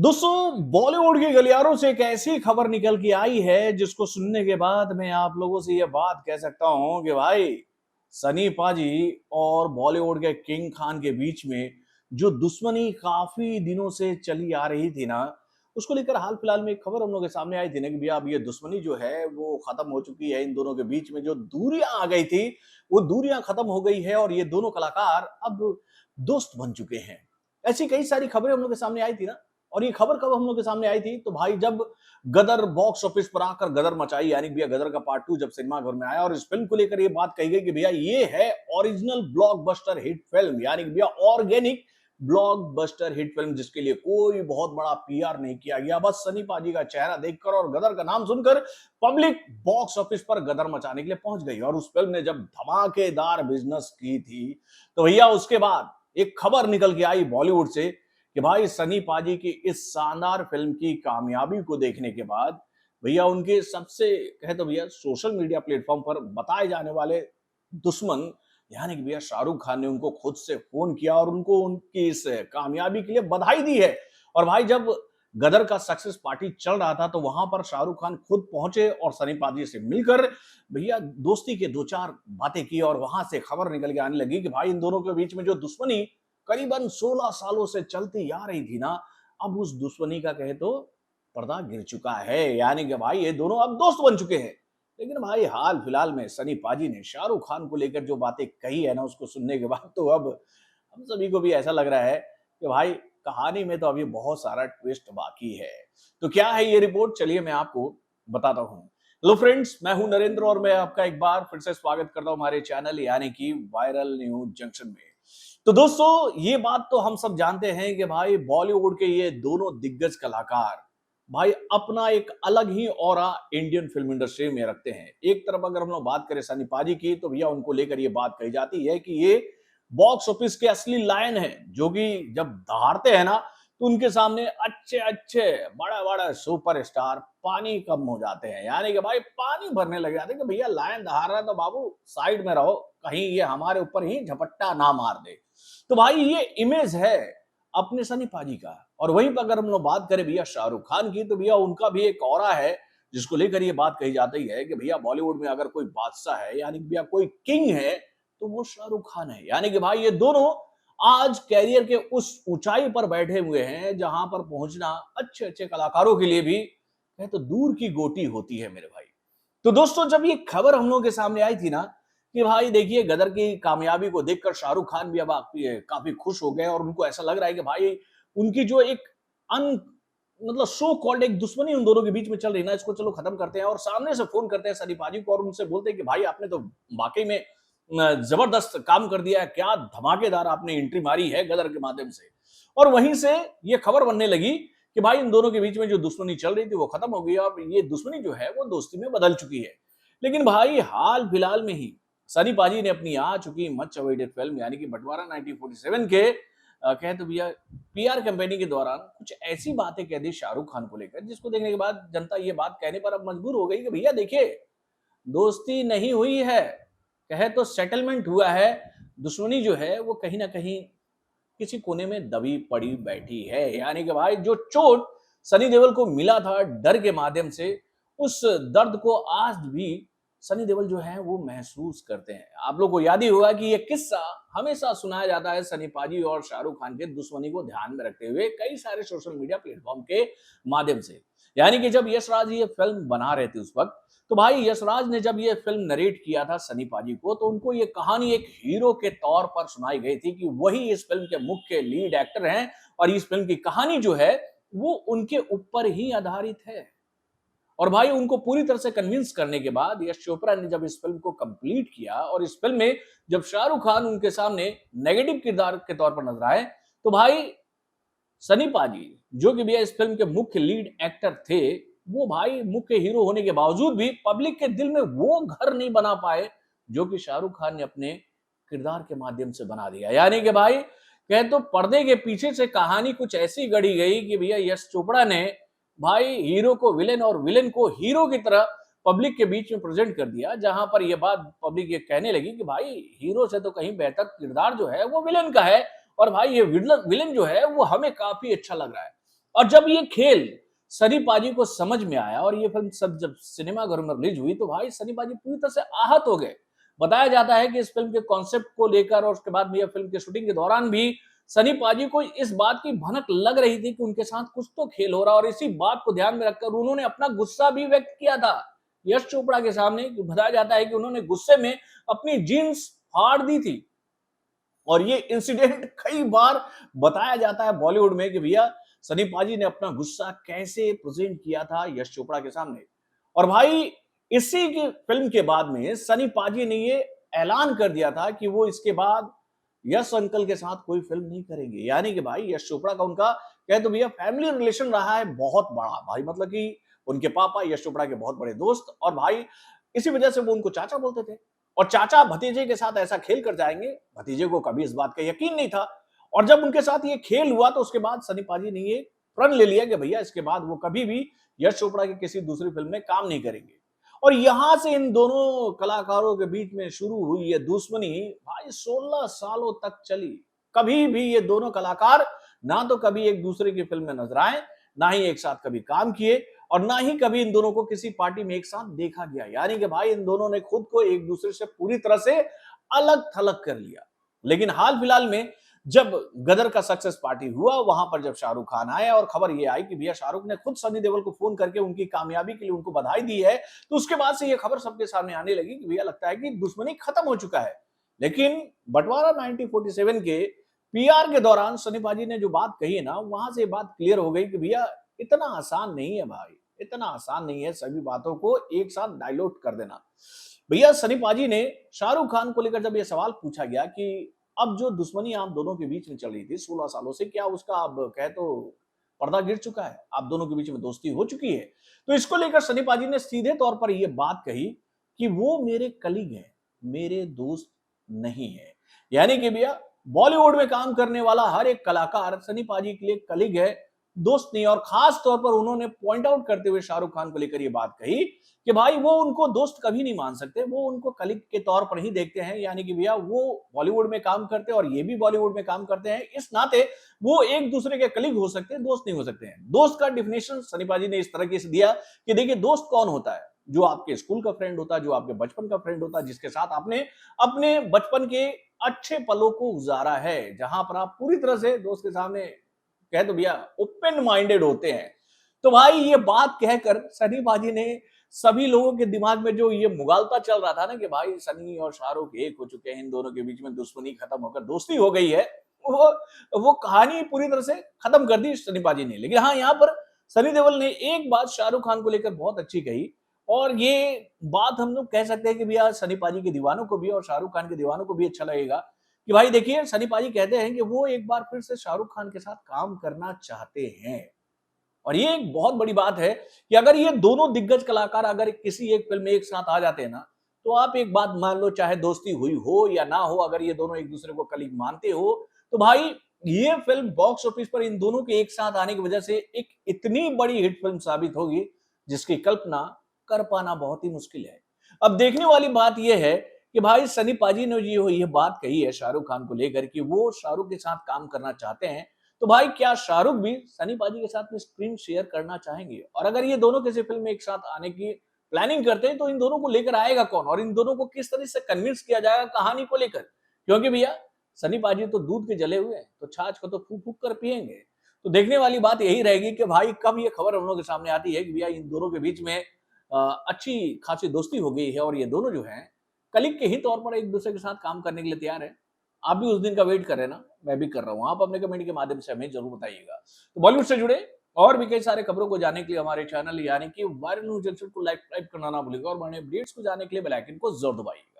दोस्तों, बॉलीवुड के गलियारों से एक ऐसी खबर निकल के आई है जिसको सुनने के बाद मैं आप लोगों से यह बात कह सकता हूं कि भाई सनी पाजी और बॉलीवुड के किंग खान के बीच में जो दुश्मनी काफी दिनों से चली आ रही थी ना, उसको लेकर हाल फिलहाल में एक खबर हम लोग के सामने आई थी ना कि भैया अब ये दुश्मनी जो है वो खत्म हो चुकी है। इन दोनों के बीच में जो दूरियां आ गई थी वो दूरियां खत्म हो गई है और ये दोनों कलाकार अब दोस्त बन चुके हैं। ऐसी कई सारी खबरें हम लोग के सामने आई थी ना। और ये खबर कब हम लोग के सामने आई थी तो भाई जब गदर बॉक्स ऑफिस पर आकर गदर मचाई, यानी भैया गदर का पार्ट 2 जब सिनेमा घर में आया और इस फिल्म को लेकर ये बात कही गई कि भैया ये है ओरिजिनल ब्लॉकबस्टर हिट फिल्म, यानी कि भैया ऑर्गेनिक ब्लॉकबस्टर हिट फिल्म जिसके लिए कोई बहुत बड़ा पीआर नहीं किया गया। बस सनी पाजी का चेहरा देखकर और गदर का नाम सुनकर पब्लिक बॉक्स ऑफिस पर गदर मचाने के लिए पहुंच गई और उस फिल्म ने जब धमाकेदार बिजनेस की थी तो भैया उसके बाद एक खबर निकल के आई बॉलीवुड से कि भाई सनी पाजी की इस शानदार फिल्म की कामयाबी को देखने के बाद भैया उनके सबसे कहे तो भैया सोशल मीडिया प्लेटफॉर्म पर बताए जाने वाले दुश्मन यानी कि भैया शाहरुख खान ने उनको खुद से फोन किया और उनको उनकी इस कामयाबी के लिए बधाई दी है। और भाई जब गदर का सक्सेस पार्टी चल रहा था तो वहां पर शाहरुख खान खुद पहुंचे और सनी पाजी से मिलकर भैया दोस्ती के दो चार बातें की और वहां से खबर निकल के आने लगी कि भाई इन दोनों के बीच में जो दुश्मनी करीबन 16 सालों से चलती आ रही थी ना, अब उस दुश्मनी का कहे तो पर्दा गिर चुका है, यानी कि भाई ये दोनों अब दोस्त बन चुके हैं। लेकिन भाई हाल फिलहाल में सनी पाजी ने शाहरुख खान को लेकर जो बातें कही है ना, उसको सुनने के बाद तो अब हम सभी को भी ऐसा लग रहा है कि भाई कहानी में तो अभी बहुत सारा ट्विस्ट बाकी है। तो क्या है ये रिपोर्ट, चलिए मैं आपको बताता हूँ। हेलो फ्रेंड्स, मैं हूं नरेंद्र और मैं आपका एक बार फिर से स्वागत करता हूं हमारे चैनल यानी कि वायरल न्यूज जंक्शन में। तो दोस्तों, ये बात तो हम सब जानते हैं कि भाई बॉलीवुड के ये दोनों दिग्गज कलाकार भाई अपना एक अलग ही ऑरा इंडियन फिल्म इंडस्ट्री में रखते हैं। एक तरफ अगर हम लोग बात करें सनी पाजी की तो भैया उनको लेकर ये बात कही जाती है कि ये बॉक्स ऑफिस के असली लायन है, जो कि जब दहाड़ते हैं ना तो उनके सामने अच्छे अच्छे बड़ा बड़ा सुपरस्टार पानी कम हो जाते हैं, यानी कि भाई पानी भरने लग जाते हैं कि भैया लायन दहाड़ रहा है तो बाबू साइड में रहो, कहीं ये हमारे ऊपर ही झपट्टा ना मार दे। तो भाई ये इमेज है अपने सनी पाजी का। और वहीं पर अगर हम लोग बात करें भैया शाहरुख खान की तो भैया उनका भी एक ऑरा है जिसको लेकर ये बात कही जाती है कि भैया बॉलीवुड में अगर कोई बादशाह है यानी कि भैया कोई किंग है तो वो शाहरुख खान है। यानी कि भाई ये दोनों आज कैरियर के उस ऊंचाई पर बैठे हुए हैं जहां पर पहुंचना अच्छे अच्छे कलाकारों के लिए भी कहे तो दूर की गोटी होती है मेरे भाई। तो दोस्तों, जब ये खबर हम लोगों के सामने आई थी ना कि भाई देखिए गदर की कामयाबी को देखकर शाहरुख खान भी अब काफी खुश हो गए और उनको ऐसा लग रहा है कि भाई उनकी जो एक अन मतलब सो कॉल्ड एक दुश्मनी उन दोनों के बीच में चल रही है ना, इसको चलो खत्म करते हैं। और सामने से फोन करते हैं सनी पाजी को और उनसे बोलते हैं कि भाई आपने तो वाकई में जबरदस्त काम कर दिया है, क्या धमाकेदार आपने एंट्री मारी है गदर के माध्यम से। और वहीं से ये खबर बनने लगी कि भाई इन दोनों के बीच में जो दुश्मनी चल रही थी वो खत्म हो गई और ये दुश्मनी जो है वो दोस्ती में बदल चुकी है। लेकिन भाई हाल फिलहाल में ही सनी पाजी ने अपनी आ चुकी मच अवेटेड फिल्म यानी कि बंटवारा 1947 के कहे तो भैया पीआर कैंपेनिंग के दौरान कुछ ऐसी बातें कह दी शाहरुख खान को लेकर जिसको देखने के बाद जनता ये बात कहने पर अब मजबूर हो गई कि भैया देखिए दोस्ती नहीं हुई है, कहे तो सेटलमेंट हुआ है। दुश्मनी जो है वो कहीं ना कहीं किसी कोने में दबी पड़ी बैठी है, यानी कि भाई जो चोट सनी देओल को मिला था डर के माध्यम से, उस दर्द को आज भी सनी देओल जो है वो महसूस करते हैं। आप लोग को याद ही होगा कि ये किस्सा हमेशा सुनाया जाता है सनी पाजी और शाहरुख खान के दुश्मनी को ध्यान में रखते हुए कई सारे सोशल मीडिया प्लेटफॉर्म के माध्यम से। यानी कि जब यशराज ये फिल्म बना रहे थे उस वक्त, तो भाई यशराज ने जब ये फिल्म नरेट किया था सनी पाजी को तो उनको ये कहानी एक हीरो के तौर पर सुनाई गई थी कि वही इस फिल्म के मुख्य लीड एक्टर हैं और इस फिल्म की कहानी जो है वो उनके ऊपर ही आधारित है। और भाई उनको पूरी तरह से कन्विंस करने के बाद यश चोपड़ा ने जब इस फिल्म को कंप्लीट किया और इस फिल्म में जब शाहरुख खान उनके सामने नेगेटिव किरदार के तौर पर नजर आए तो भाई सनी पाजी जो कि भैया इस फिल्म के मुख्य लीड एक्टर थे, वो भाई मुख्य हीरो होने के बावजूद भी पब्लिक के दिल में वो घर नहीं बना पाए जो कि शाहरुख खान ने अपने किरदार के माध्यम से बना दिया। यानी कि भाई कहे तो पर्दे के पीछे से कहानी कुछ ऐसी गढ़ी गई कि भैया यश चोपड़ा ने भाई हीरो को विलेन और विलेन को हीरो की तरह पब्लिक के बीच में प्रेजेंट कर दिया, जहां पर यह बात पब्लिक ये कहने लगी कि भाई हीरो से तो कहीं बेहतर किरदार जो है वो विलेन का है और भाई ये विलेन जो है वो हमें काफी अच्छा लग रहा है। और जब ये खेल सनी पाजी को समझ में आया और ये फिल्म सब जब सिनेमाघरों में रिलीज हुई तो भाई सनी पाजी पूरी तरह से आहत हो गए। बताया जाता है कि इस फिल्म के कॉन्सेप्ट को लेकर और उसके बाद भी फिल्म की शूटिंग के दौरान भी सनी पाजी को इस बात की भनक लग रही थी कि उनके साथ कुछ तो खेल हो रहा और इसी बात को ध्यान में रखकर उन्होंने अपना गुस्सा भी व्यक्त किया था यश चोपड़ा के सामने। बताया जाता है कि उन्होंने गुस्से में अपनी जीन्स फाड़ दी थी और ये इंसिडेंट कई बार बताया जाता है बॉलीवुड में कि भैया सनी पाजी ने अपना गुस्सा कैसे प्रेजेंट किया था यश चोपड़ा के सामने। और भाई इसी की फिल्म के बाद में सनी पाजी ने ये ऐलान कर दिया था कि वो इसके बाद यश अंकल के साथ कोई फिल्म नहीं करेंगे। यानी कि भाई यश चोपड़ा का उनका कहे तो भैया फैमिली रिलेशन रहा है बहुत बड़ा भाई, मतलब कि उनके पापा यश चोपड़ा के बहुत बड़े दोस्त और भाई इसी वजह से वो उनको चाचा बोलते थे। और चाचा भतीजे के साथ ऐसा खेल कर जाएंगे, भतीजे को कभी इस बात का यकीन नहीं था। और जब उनके साथ ये खेल हुआ तो उसके बाद सनी पाजी ने ये प्रण ले लिया कि भैया इसके बाद वो कभी भी यश चोपड़ा की किसी दूसरी फिल्म में काम नहीं करेंगे। और यहां से इन दोनों कलाकारों के बीच में शुरू हुई ये दुश्मनी भाई 16 सालों तक चली। कभी भी ये दोनों कलाकार ना तो कभी एक दूसरे की फिल्म में नजर आए, ना ही एक साथ कभी काम किए और ना ही कभी इन दोनों को किसी पार्टी में एक साथ देखा गया। यानी कि भाई इन दोनों ने खुद को एक दूसरे से पूरी तरह से अलग थलग कर लिया। लेकिन हाल फिलहाल में जब गदर का सक्सेस पार्टी हुआ वहां पर जब शाहरुख खान आया और खबर ये आई कि भैया शाहरुख ने खुद सनी देओल को फोन करके उनकी कामयाबी के लिए उनको बधाई दी है, तो उसके बाद से ये खबर सबके सामने आने लगी कि भैया लगता है कि दुश्मनी खत्म हो चुका है। लेकिन बंटवारा 1947 के पीआर के दौरान सनी पाजी ने जो बात कही है ना, वहां से बात क्लियर हो गई कि भैया इतना आसान नहीं है भाई, इतना आसान नहीं है सभी बातों को एक साथ डाइल्यूट कर देना। भैया सनी पाजी ने शाहरुख खान को लेकर जब ये सवाल पूछा गया कि अब जो दुश्मनी आप दोनों के बीच में चल रही थी 16 सालों से, क्या उसका अब कहे तो पर्दा गिर चुका है, आप दोनों के बीच में दोस्ती हो चुकी है? तो इसको लेकर सनी पाजी ने सीधे तौर पर यह बात कही कि वो मेरे कलीग हैं, मेरे दोस्त नहीं है। यानी कि भैया बॉलीवुड में काम करने वाला हर एक कलाकार सनी पाजी के लिए कलीग है, दोस्त नहीं। और खास तौर पर उन्होंने पॉइंट आउट करते हुए शाहरुख खान को लेकर ये बात कही कि भाई वो उनको दोस्त कभी नहीं मान सकते, वो उनको कलीग के तौर पर ही देखते हैं। यानी कि भैया वो बॉलीवुड में काम करते हैं और ये भी बॉलीवुड में काम करते हैं, इस नाते वो एक दूसरे के कलीग हो सकते हैं, दोस्त नहीं हो सकते हैं। दोस्त का डिफिनेशन सनी पाजी ने इस तरह से दिया कि देखिए दोस्त कौन होता है, जो आपके स्कूल का फ्रेंड होता है, जो आपके बचपन का फ्रेंड होता है, जिसके साथ आपने अपने बचपन के अच्छे पलों को गुजारा है, जहां पर आप पूरी तरह से दोस्त के सामने कह दो भैया ओपन माइंडेड होते हैं। तो भाई ये बात कहकर सनी पाजी ने सभी लोगों के दिमाग में जो ये मुगालता चल रहा था ना कि भाई सनी और शाहरुख एक हो चुके हैं, इन दोनों के बीच में दुश्मनी खत्म होकर दोस्ती हो गई है, वो कहानी पूरी तरह से खत्म कर दी सनी पाजी ने। लेकिन हाँ, यहाँ पर सनी देओल ने एक बात शाहरुख खान को लेकर बहुत अच्छी कही और ये बात हम लोग कह सकते हैं कि भैया सनी पाजी के दीवानों को भी और शाहरुख खान के दीवानों को भी अच्छा लगेगा कि भाई देखिए सनी पाजी कहते हैं कि वो एक बार फिर से शाहरुख खान के साथ काम करना चाहते हैं। और ये एक बहुत बड़ी बात है कि अगर ये दोनों दिग्गज कलाकार अगर किसी एक फिल्म में एक साथ आ जाते हैं ना, तो आप एक बात मान लो, चाहे दोस्ती हुई हो या ना हो, अगर ये दोनों एक दूसरे को कलीग मानते हो, तो भाई ये फिल्म बॉक्स ऑफिस पर इन दोनों के एक साथ आने की वजह से एक इतनी बड़ी हिट फिल्म साबित होगी जिसकी कल्पना कर पाना बहुत ही मुश्किल है। अब देखने वाली बात यह है कि भाई सनी पाजी ने जो ये बात कही है शाहरुख खान को लेकर कि वो शाहरुख के साथ काम करना चाहते हैं, तो भाई क्या शाहरुख भी सनी पाजी के साथ में स्क्रीन शेयर करना चाहेंगे? और अगर ये दोनों किसी फिल्म में एक साथ आने की प्लानिंग करते हैं तो इन दोनों को लेकर आएगा कौन और इन दोनों को किस तरह से कन्विंस किया जाएगा कहानी को लेकर? क्योंकि भैया सनी पाजी तो दूध के जले हुए हैं, तो छाछ को तो फूक फूक कर पिएंगे। तो देखने वाली बात यही रहेगी कि भाई कब ये खबर हम लोग के सामने आती है कि भैया इन दोनों के बीच में अच्छी खासी दोस्ती हो गई है और ये दोनों जो हैं कलीग के ही तौर पर एक दूसरे के साथ काम करने के लिए तैयार है। आप भी उस दिन का वेट कर रहे हैं ना, मैं भी कर रहा हूं। आप अपने कमेंट के माध्यम से हमें जरूर बताइएगा। तो बॉलीवुड से जुड़े और भी कई सारे खबरों को जानने के लिए हमारे चैनल यानी कि वायरल न्यूज जंक्शन को लाइक करना ना भूलिएगा और बड़े अपडेट्स को जानने के लिए बेल आइकन को जरूर दबाइएगा।